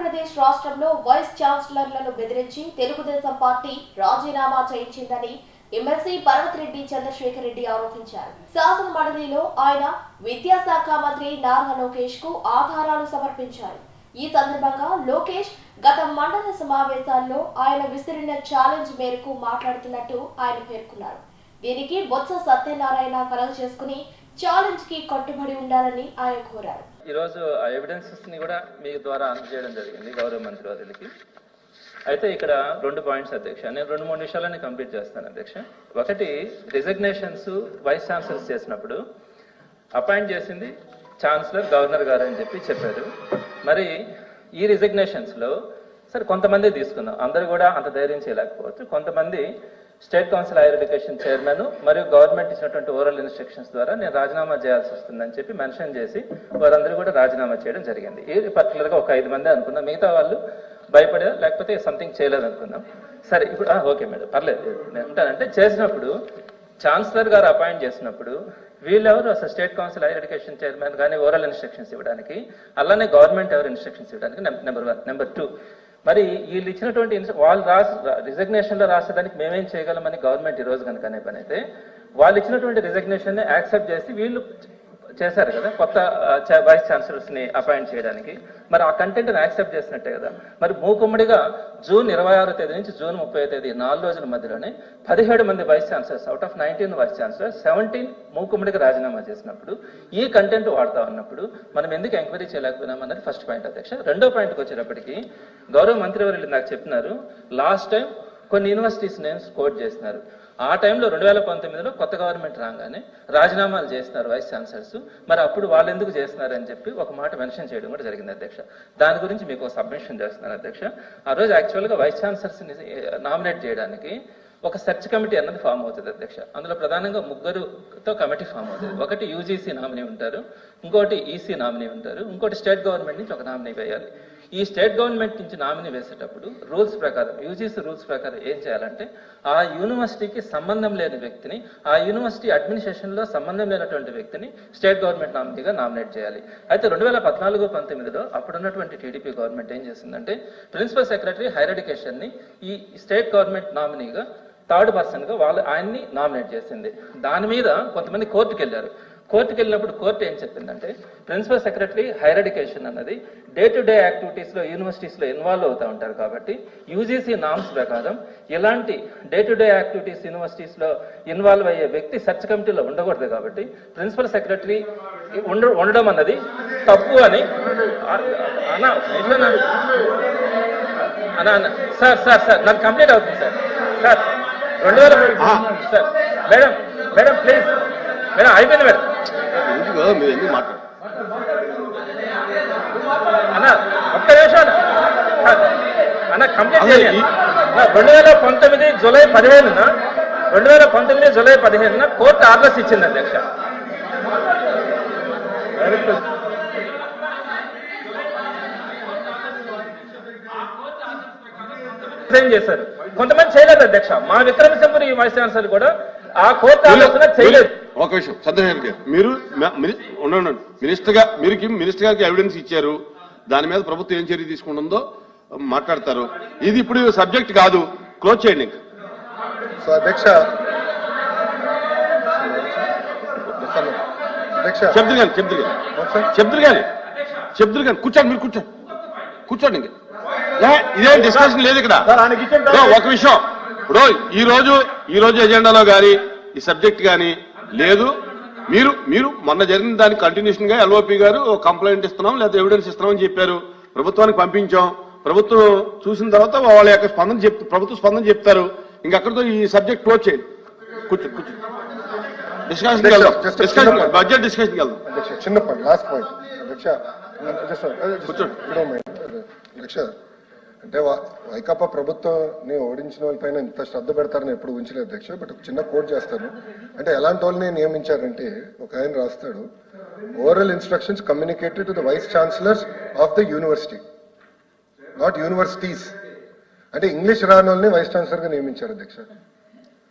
ఆంధ్రప్రదేశ్ రాష్ట్రంలో వైస్ ఛాన్సలర్లను బెదిరించి తెలుగుదేశం పార్టీ రాజీనామా చేయించిందని ఎమ్మెల్సీ పర్వతిరెడ్డి చంద్రశేఖర్ రెడ్డి ఆరోపించారు. శాసన మండలిలో ఆయన విద్యాశాఖ మంత్రి నారా లోకేష్ కు ఆధారాలు సమర్పించారు. ఈ సందర్భంగా లోకేష్ గత మండల సమావేశాల్లో ఆయన విసిరిన ఛాలెంజ్ మేరకు మాట్లాడుతున్నట్టు ఆయన పేర్కొన్నారు. దీనికి బొత్స సత్యనారాయణ కలగ చేసుకుని ఛాలెంజ్ కి కట్టుబడి ఉండాలని ఆయన కోరారు. ఈ రోజు ఆ ఎవిడెన్సెస్ ని కూడా మీ ద్వారా అందజేయడం జరిగింది గౌరవ మంత్రి వారికి. అయితే ఇక్కడ 2 పాయింట్స్ అధ్యక్ష, నేను 2-3 నిమిషాలని కంప్లీట్ చేస్తాను అధ్యక్ష. ఒకటి, రిజిగ్నేషన్స్ వైస్ ఛాన్సలర్స్ చేసినప్పుడు అపాయింట్ చేసింది ఛాన్సలర్ గవర్నర్ గారు అని చెప్పారు. మరి ఈ రిజిగ్నేషన్స్ లో సరే కొంతమంది తీసుకుందాం, అందరూ కూడా అంత ధైర్యం చేయలేకపోవచ్చు. కొంతమంది state council higher education chairman మరియు గవర్నమెంట్ ఇచ్చినటువంటి ఓరల్ ఇన్స్ట్రక్షన్స్ ద్వారా నేను రాజీనామా చేయాల్సి వస్తుందని చెప్పి మెన్షన్ చేసి వారందరూ కూడా రాజీనామా చేయడం జరిగింది. ఇది పర్టికులర్ గా ఒక 5 మంది అనుకున్నాం, మిగతా వాళ్ళు భయపడే లేకపోతే సంథింగ్ చేయలేదు అనుకున్నాం. సరే ఇప్పుడు ఓకే మేడం పర్లేదు, నేను ఉంటానంటే చేసినప్పుడు ఛాన్సలర్ గారు అపాయింట్ చేసినప్పుడు వీళ్ళెవరు అసలు state council higher education chairman కానీ ఓరల్ ఇన్స్ట్రక్షన్స్ ఇవ్వడానికి, అలానే గవర్నమెంట్ ఎవరు ఇన్స్ట్రక్షన్స్ ఇవ్వడానికి నెంబర్ 1. నెంబర్ 2, మరి వీళ్ళు ఇచ్చినటువంటి వాళ్ళు రిజిగ్నేషన్ లో రాసేదానికి మేమేం చేయగలమని గవర్నమెంట్ ఈ రోజు కనుక అనే పని అయితే వాళ్ళు ఇచ్చినటువంటి రిజిగ్నేషన్ ని యాక్సెప్ట్ చేసి వీళ్ళు చేశారు కదా కొత్త వైస్ ఛాన్సలర్స్ ని అపాయింట్ చేయడానికి. మరి ఆ కంటెంట్ ని యాక్సెప్ట్ చేసినట్టే కదా. మరి మూకుమ్మడిగా జూన్ 26వ తేదీ నుంచి జూన్ 30వ తేదీ 4 రోజుల మధ్యలోనే 17 మంది vice chancellors out of 19 vice chancellors 17 మూకుమ్మడిగా రాజీనామా చేసినప్పుడు ఈ కంటెంట్ వాడుతా ఉన్నప్పుడు మనం ఎందుకు ఎంక్వైరీ చేయలేకపోయినాం అన్నది ఫస్ట్ పాయింట్ అధ్యక్ష. 2వ పాయింట్కి వచ్చేటప్పటికి గౌరవ మంత్రివర్యులు నాకు చెప్పినారు, లాస్ట్ టైం కొన్ని యూనివర్సిటీస్ నేమ్స్ కోట్ చేసినారు. ఆ టైంలో 2019లో కొత్త గవర్నమెంట్ రాగానే రాజీనామాలు చేస్తున్నారు వైస్ ఛాన్సలర్స్. మరి అప్పుడు వాళ్ళు ఎందుకు చేస్తున్నారు అని చెప్పి ఒక మాట మెన్షన్ చేయడం కూడా జరిగింది అధ్యక్ష. దాని గురించి మీకు సబ్మిషన్ చేస్తున్నాను అధ్యక్ష. ఆ రోజు యాక్చువల్గా వైస్ ఛాన్సలర్స్ నామినేట్ చేయడానికి ఒక సెర్చ్ కమిటీ అన్నది ఫామ్ అవుతుంది అధ్యక్ష. అందులో ప్రధానంగా 3తో కమిటీ ఫామ్ అవుతుంది. ఒకటి యూజీసీ నామినీ ఉంటారు, ఇంకోటి ఈసీ నామినీ ఉంటారు, ఇంకోటి స్టేట్ గవర్నమెంట్ నుంచి ఒక నామినీ వేయాలి. ఈ స్టేట్ గవర్నమెంట్ నుంచి నామినీ వేసేటప్పుడు రూల్స్ ప్రకారం యూజీసీ రూల్స్ ప్రకారం ఏం చేయాలంటే ఆ యూనివర్సిటీకి సంబంధం లేని వ్యక్తిని, ఆ యూనివర్సిటీ అడ్మినిస్ట్రేషన్ లో సంబంధం లేనటువంటి వ్యక్తిని స్టేట్ గవర్నమెంట్ నామినీగా నామినేట్ చేయాలి. అయితే 2014-19లో అప్పుడున్నటువంటి టీడీపీ గవర్నమెంట్ ఏం చేసిందంటే ప్రిన్సిపల్ సెక్రటరీ హైయర్ ఎడ్యుకేషన్ ని ఈ స్టేట్ గవర్నమెంట్ నామినీగా 3rd పర్సన్ గా ఆయన్ని నామినేట్ చేసింది. దాని మీద కొంతమంది కోర్టుకు వెళ్ళారు. కోర్టుకు వెళ్ళినప్పుడు కోర్టు ఏం చెప్పిందంటే ప్రిన్సిపల్ సెక్రటరీ హైయర్ ఎడ్యుకేషన్ అన్నది డే టు డే యాక్టివిటీస్ లో యూనివర్సిటీస్ లో ఇన్వాల్వ్ అవుతూ ఉంటారు కాబట్టి యూజీసీ నామ్స్ ప్రకారం ఇలాంటి day to day activities universities లో ఇన్వాల్వ్ అయ్యే వ్యక్తి సెర్చ్ కమిటీలో ఉండకూడదు కాబట్టి ప్రిన్సిపల్ సెక్రటరీ ఉండడం అన్నది తప్పు అని సార్ నాకు కంప్లీట్ అవుతుంది sir 2000 sir madam please madam అయిపోయింది మేడం అన్న ఒక్క నిమిషం అన్న కంప్లీట్ చేయాలి. 2019 జూలై 15 కోర్టు ఆర్డర్స్ ఇచ్చింది అధ్యక్ష. చేశారు, కొంతమంది చేయలేదు అధ్యక్ష. మా విక్రమసింహుని వైస్ ఛాన్సలర్ కూడా ఆ కోర్టు ఆలోచన చేయలేదు. ఒక విషయం చంద్రశేఖర్ గారు, మీరు ఉండండి, మినిస్టర్ గారికి ఎవిడెన్స్ ఇచ్చారు, దాని మీద ప్రభుత్వం ఏం చర్య తీసుకుంటుందో మాట్లాడతారు. ఇది ఇప్పుడు సబ్జెక్ట్ కాదు, క్లోజ్ చేయండి. సో అధ్యక్ష చెప్తురు కానీ కూర్చోండి, మీరు కూర్చోండి ఇదేం డిస్కషన్ లేదు ఇక్కడ. ఒక విషయం, ఇప్పుడు ఈ రోజు ఎజెండాలో గాని ఈ సబ్జెక్ట్ గాని లేదు. మీరు మొన్న జరిగిన దానికి కంటిన్యూషన్ గా ఎల్ఓపి గారు కంప్లైంట్ ఇస్తున్నాం లేదా ఎవిడెన్స్ ఇస్తున్నామని చెప్పారు, ప్రభుత్వానికి పంపించాం. ప్రభుత్వం చూసిన తర్వాత వాళ్ళ యొక్క ప్రభుత్వ స్పందన చెప్తారు. ఇంకక్కడితో ఈ సబ్జెక్ట్ క్లోజ్ చేయండి. కూర్చోండి డిస్కషన్ బడ్జెట్ డిస్కషన్కి వెళ్దాం. చిన్న పాయింట్, లాస్ట్ పాయింట్ అధ్యక్ష. అధ్యక్ష అంటే వైకాపా ప్రభుత్వాన్ని ఓడించిన వాళ్ళపైన ఇంత శ్రద్ధ పెడతారని ఎప్పుడు ఉంచలేదు అధ్యక్ష. బట్ ఒక చిన్న కోట్ చేస్తాను. అంటే ఎలాంటి వాళ్ళని నియమించారంటే ఒక ఆయన రాస్తాడు, oral instructions communicated to the vice chancellors of the university, not universities. అంటే ఇంగ్లీష్ రాని వాళ్ళని వైస్ ఛాన్సలర్ గా నియమించారు అధ్యక్ష.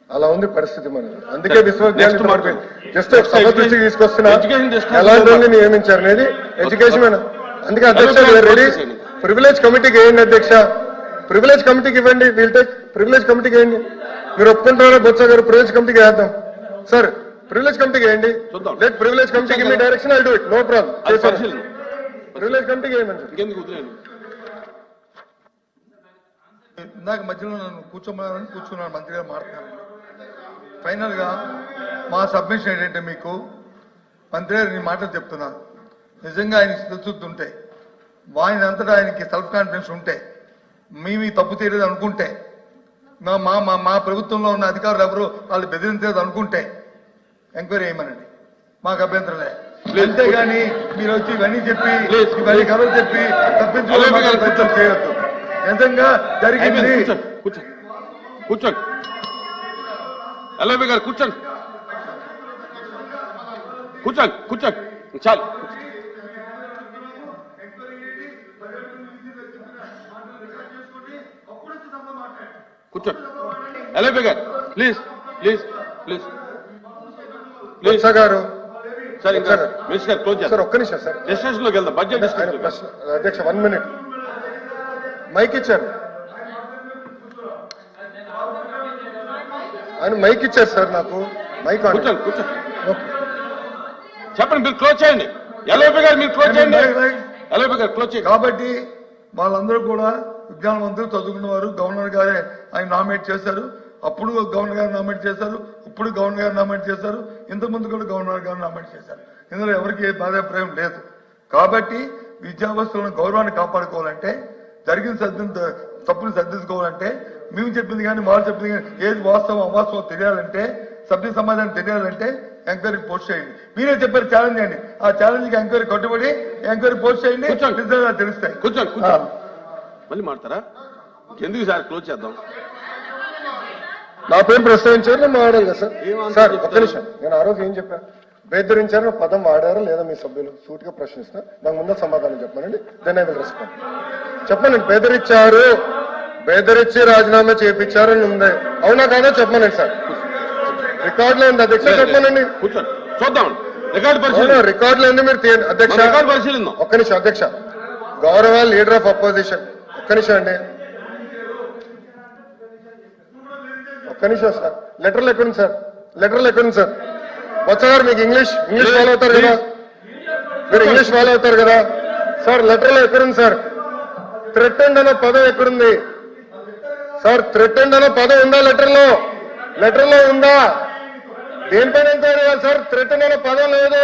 అలా ఉంది పరిస్థితి మనది. అందుకే విశ్వవిద్యాలయం జస్ట్ సభ దృష్టికి తీసుకొస్తున్నా ఎలాంటి వాళ్ళని నియమించారు అనేది ఎడ్యుకేషన్. అందుకే అధ్యక్ష రెడీ ప్రివిలేజ్ కమిటీకి వేయండి అధ్యక్ష, ప్రివిలేజ్ కమిటీకి ఇవ్వండి. వీల్ టేక్ ప్రివిలేజ్ కమిటీకి వేయండి. మీరు ఒప్పుకుంటారా బొత్స గారు? ప్రివిలేజ్ కమిటీకి వేద్దాం సార్, ప్రివిలేజ్ కమిటీకి వేయండి. లెట్ ప్రివిలేజ్ కమిటీకి మీ direction, I do it, no problem. Privilege కమిటీకి వేయమని ఇందాక మధ్యలో నన్ను కూర్చున్నాను, మంత్రి గారు మాట్లాడుతున్నాను. ఫైనల్ గా మా సబ్మిషన్ ఏంటంటే, మీకు మంత్రి గారు నేను మాటలు చెప్తున్నాను, నిజంగా ఆయన తెలుసుద్ది ఉంటే, ఆయన అంతటా ఆయనకి సెల్ఫ్ కాన్ఫిడెన్స్ ఉంటే, మీ తప్పు చేయలేదు అనుకుంటే, మా ప్రభుత్వంలో ఉన్న అధికారులు ఎవరు వాళ్ళు బెదిరించలేదు అనుకుంటే ఎంక్వైరీ చేయమనండి, మాకు అభ్యంతరం లేదు. అంతేగాని మీరు వచ్చి ఇవన్నీ చెప్పి ఇవన్నీ కథలు చెప్పి తప్పించుకోవడం ప్రయత్నం చేయొద్దు. నిజంగా జరిగింది. కూర్చోండి ఎల్ఐబి గారు, కూర్చోండి కూర్చోండి కూర్చోండి చాలు. కూర్చోండి ఎల్ఐబి గారు, ప్లీజ్ ప్లీజ్ ప్లీజ్ బొత్స గారు. సార్ ఇంకా మినిస్టర్ గారు క్లోజ్ చేస్తారు. ఒక్క నిమిషం సార్, డిస్కషన్ లోకి వెళ్దాం. బడ్జెట్ అధ్యక్ష 1 minute మైక్ ఇచ్చారు, ఆయన మైక్ ఇచ్చారు సార్, నాకు మైక్ కూర్చోండి కూర్చోండి చెప్పండి. మీరు క్లోజ్ చేయండి ఎల్ఐబి గారు, మీరు క్లోజ్ చేయండి. ఎల్ఐబి గారు క్లోజ్ చేయండి. కాబట్టి వాళ్ళందరూ కూడా విజ్ఞానవంతులు, చదువుకున్న వారు. గవర్నర్ గారే ఆయన నామినేట్ చేశారు, అప్పుడు గవర్నర్ గారు నామినేట్ చేశారు, ఇప్పుడు గవర్నర్ గారు నామినేట్ చేశారు, ఇంతకుముందు కూడా గవర్నర్ గారు నామినేట్ చేశారు. ఇందులో ఎవరికి ఏ బాధాభిప్రాయం లేదు. కాబట్టి విద్యావస్థలను గౌరవాన్ని కాపాడుకోవాలంటే, జరిగిన తప్పులు సర్దించుకోవాలంటే, మేము చెప్పింది కానీ వాళ్ళు చెప్పింది కానీ ఏది వాస్తవం అవాస్తవం తెలియాలంటే, సభ్య సమాజాన్ని తెలియాలంటే ఎంక్వైరీ పోస్ట్ చేయండి. మీరే చెప్పారు ఛాలెంజ్ చేయండి, ఆ ఛాలెంజ్ కి ఎంక్వైరీ కట్టుబడి ఎంక్వైరీ పోస్ట్ చేయండి, నిజంగా తెలుస్తాయి. కూర్చోండి కూర్చోండి మళ్ళీ మాడతారా? ఎందుకు సార్ క్లోజ్ చేద్దాం. నా పేరు ప్రస్తావించారు, నేను మాట్లాడాలి కదా సార్. సార్ ఒక్క నిమిషం, నేను ఆ రోజు ఏం చెప్పాను? బెదిరించారు పదం వాడారా లేదా మీ సభ్యులు? సూటిగా ప్రశ్నిస్తున్నా, నాకు ముందే సమాధానం చెప్పానండి. Then I will respond. చెప్పనండి, బెదిరించారు, బెదిరించి రాజీనామా చేయించారని ఉంది, అవునా కాదా చెప్పమనండి సార్. రికార్డులో ఉంది అధ్యక్ష, చెప్పమనండి. కూర్చోండి చూద్దాం. రికార్డులో ఉంది, మీరు తీయండి అధ్యక్ష. పరిశీలిద్దాం. ఒక్క నిమిషం అధ్యక్ష, గౌరవ లీడర్ ఆఫ్ అపోజిషన్, ఒక్క నిమిషం అండి, ఒక్క నిమిషం సార్. లెటర్లు ఎక్కడుంది సార్? లెటర్లు ఎక్కడుంది సార్? బొత్స గారు మీకు ఇంగ్లీష్ ఫాలో అవుతారు కదా, మీరు ఇంగ్లీష్ ఫాలో అవుతారు కదా సార్. లెటర్లో ఎక్కడుంది సార్? థ్రెటెండ్ అనే పదం ఎక్కడుంది సార్? థ్రెటెండ్ అనే పదం ఉందా లెటర్లో? లెటర్లో ఉందా? దేనిపైన ఎంక్వైరీ చేయాలి సార్? థ్రెటెండ్ అనే పదం లేదు.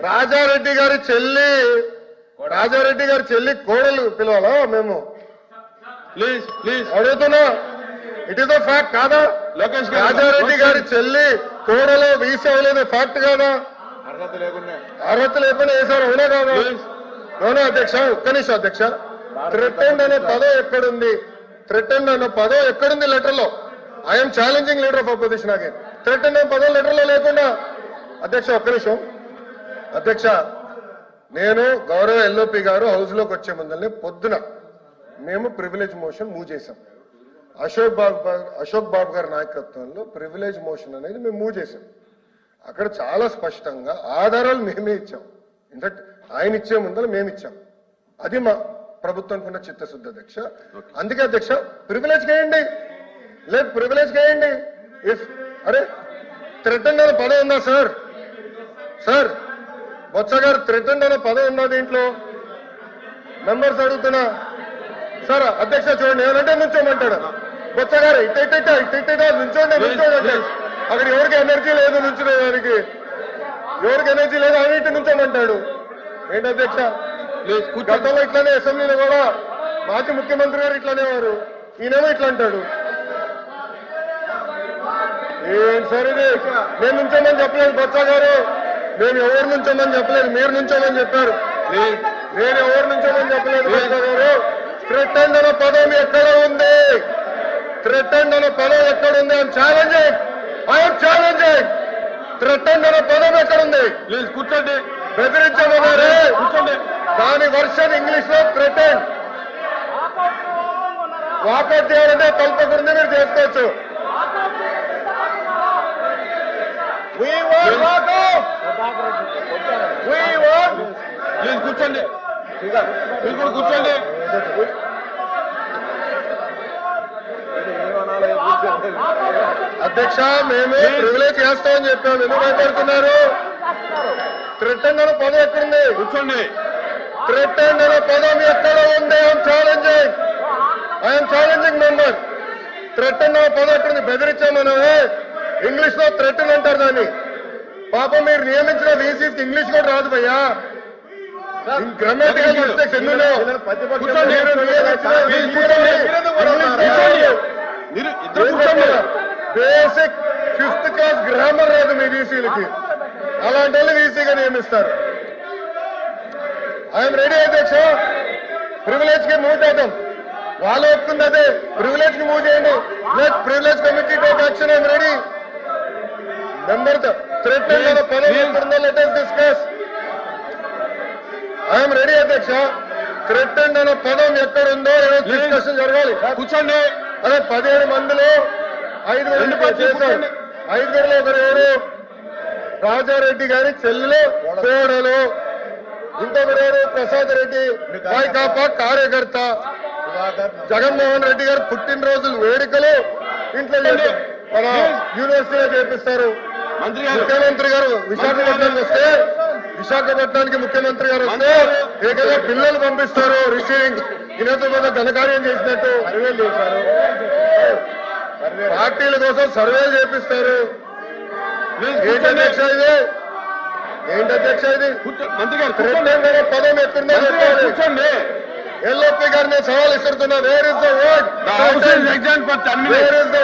రాజారెడ్డి గారి చెల్లి కోడలు పిలవాలా మేము? ప్లీజ్ ప్లీజ్ అడుగుతున్నా, ఇట్ ఈస్ అ ఫ్యాక్ట్ కాదా? రాజారెడ్డి గారి చెల్లి కోడలో వీసా అవ్వలేదు, ఫ్యాక్ట్ కాదా? అర్హత లేకుండా వేశారు, అవునా కాదా? అవునా అధ్యక్ష? ఒక్క నిమిషం అధ్యక్ష, థ్రెటెండ్ అనే పదం ఎక్కడుంది? థ్రెటెండ్ అనే పదం ఎక్కడుంది లెటర్లో? I'm challenging leader of opposition again. Threatened అనే పదం లెటర్లో లేకుండా అధ్యక్ష ఒక్క నిమిషం అధ్యక్ష, నేను గౌరవ ఎల్ఓపి గారు హౌస్ లోకి వచ్చే ముందల్ని పొద్దున మేము ప్రివిలేజ్ మోషన్ మూవ్ చేశాం. అశోక్ బాబు గారి నాయకత్వంలో ప్రివిలేజ్ మోషన్ అనేది మేము మూవ్ చేశాం. అక్కడ చాలా స్పష్టంగా ఆధారాలు మేమే ఇచ్చాం. ఇన్ఫాక్ట్ ఆయన ఇచ్చే ముందర మేము ఇచ్చాం. అది మా ప్రభుత్వానికి ఉన్న చిత్తశుద్ధి అధ్యక్ష. అందుకే అధ్యక్ష ప్రివిలేజ్ చేయండి, లేదు ప్రివిలేజ్ చేయండి. ఇఫ్ అరే థ్రెటెండ్ అనే పదం ఉందా సార్? సార్ బొత్స గారు థ్రెటెండ్ అనే పదం ఉందా దీంట్లో? మెంబర్స్ అడుగుతున్నా సార్. అధ్యక్ష చూడండి, ఏమంటే నుంచోమంటాడు బొత్స గారు, ఇట్ట నుంచోండి అంటే అక్కడ ఎవరికి ఎనర్జీ లేదు నుంచునేదానికి, ఎవరికి ఎనర్జీ లేదు అని ఇటు నుంచోమంటాడు. ఏంటి అధ్యక్ష? గతంలో ఇట్లానే అసెంబ్లీలో కూడా మాజీ ముఖ్యమంత్రి గారు ఇట్లానే వారు, ఈయనేమో ఇట్లా అంటాడు. ఏం సార్ ఇది? నేను నుంచోమని చెప్పలేదు బొత్స గారు, నేను ఎవరు నుంచోమని చెప్పలేదు, మీరు నుంచోమని చెప్పారు. నేను ఎవరు నుంచోమని చెప్పలేదు బొత్స గారు. థ్రెటెండ్ అనే పదం ఎక్కడ ఉంది? థ్రెటెండ్ అనే పదం ఎక్కడుంది? I'm challenging. థ్రెటెండ్ అనే పదం ఎక్కడుంది? ప్లీజ్ కూర్చోండి. బెదిరించమన్నారే, కూర్చోండి. దాని వర్షన్ ఇంగ్లీష్ లో థ్రెటెండ్. వాకౌట్ చేయాలంటే తలపకుండా మీరు చేసుకోవచ్చు. ప్లీజ్ కూర్చోండి. మీరు కూడా కూర్చోండి. అధ్యక్ష మేము ప్రివిలేజ్ చేస్తామని చెప్పాము, ఎందుకు భయపడుతున్నారు? థ్రెటన్ అనే పదం ఎక్కడుంది? కూర్చోండి. థ్రెటన్ అనే పదం ఎక్కడ ఉంది? I'm challenging member. థ్రెటన్ అనే పదం ఎక్కడుంది? బెదిరించాం మనం. ఇంగ్లీష్ లో థ్రెటన్ అంటారు దాన్ని. పాపం మీరు నియమించిన వీసీకి ఇంగ్లీష్ కూడా రాదు భయ్యా. గ్రామటికల్ మిస్టేక్స్ ఎన్నో. కూర్చోండి. మీరు ఇద్దరు కూర్చోండి. బేసిక్ 5th క్లాస్ గ్రామర్ రాదు మీ వీసీలకి, అలాంటి వాళ్ళు వీసీగా నియమిస్తారు. ఐఎమ్ రెడీ అధ్యక్ష. ప్రివిలేజ్ కి మూవ్ చేద్దాం. వాళ్ళు ఒప్పుకుంది అదే, ప్రివిలేజ్ కి మూవ్ చేయండి. Let privilege committee take action. I'm ready. Member threaten అనే పదం ఎక్కడుందో let us discuss. I'm ready అధ్యక్ష. థ్రెటన్ అనే పదం ఎక్కడుందో డిస్కషన్ జరగాలి. కూర్చోండి. అదే 17 మందిలో 5 చేశారు. 5గురిలో ఒకరు ఎవరు? రాజారెడ్డి గారి చెల్లెలు కోడలు. ఇంకొకరు ఎవరు? ప్రసాద్ రెడ్డి వైకాపా కార్యకర్త. జగన్మోహన్ రెడ్డి గారు పుట్టినరోజులు వేడుకలు ఇంట్లో మన యూనివర్సిటీలో చేపిస్తారు. ముఖ్యమంత్రి గారు విశాఖపట్నానికి వస్తే, విశాఖపట్నానికి ముఖ్యమంత్రి గారు వస్తే ఏకంగా పిల్లలు పంపిస్తారు రిసీవింగ్. ఈరోజు మీద ఘనకార్యం చేసినట్టు సర్వేలు చేశారు. పార్టీల కోసం సర్వేలు చేపిస్తారు. ఏంటి అధ్యక్ష ఇది? ఏంటి అధ్యక్ష ఇది? మంత్రి గారు పదం ఎత్తుందో కూర్చోండి. ఎల్ఓపి గారిని సవాల్ ఇస్తున్నా. Where is the word? Exam for 10 minutes. Where is the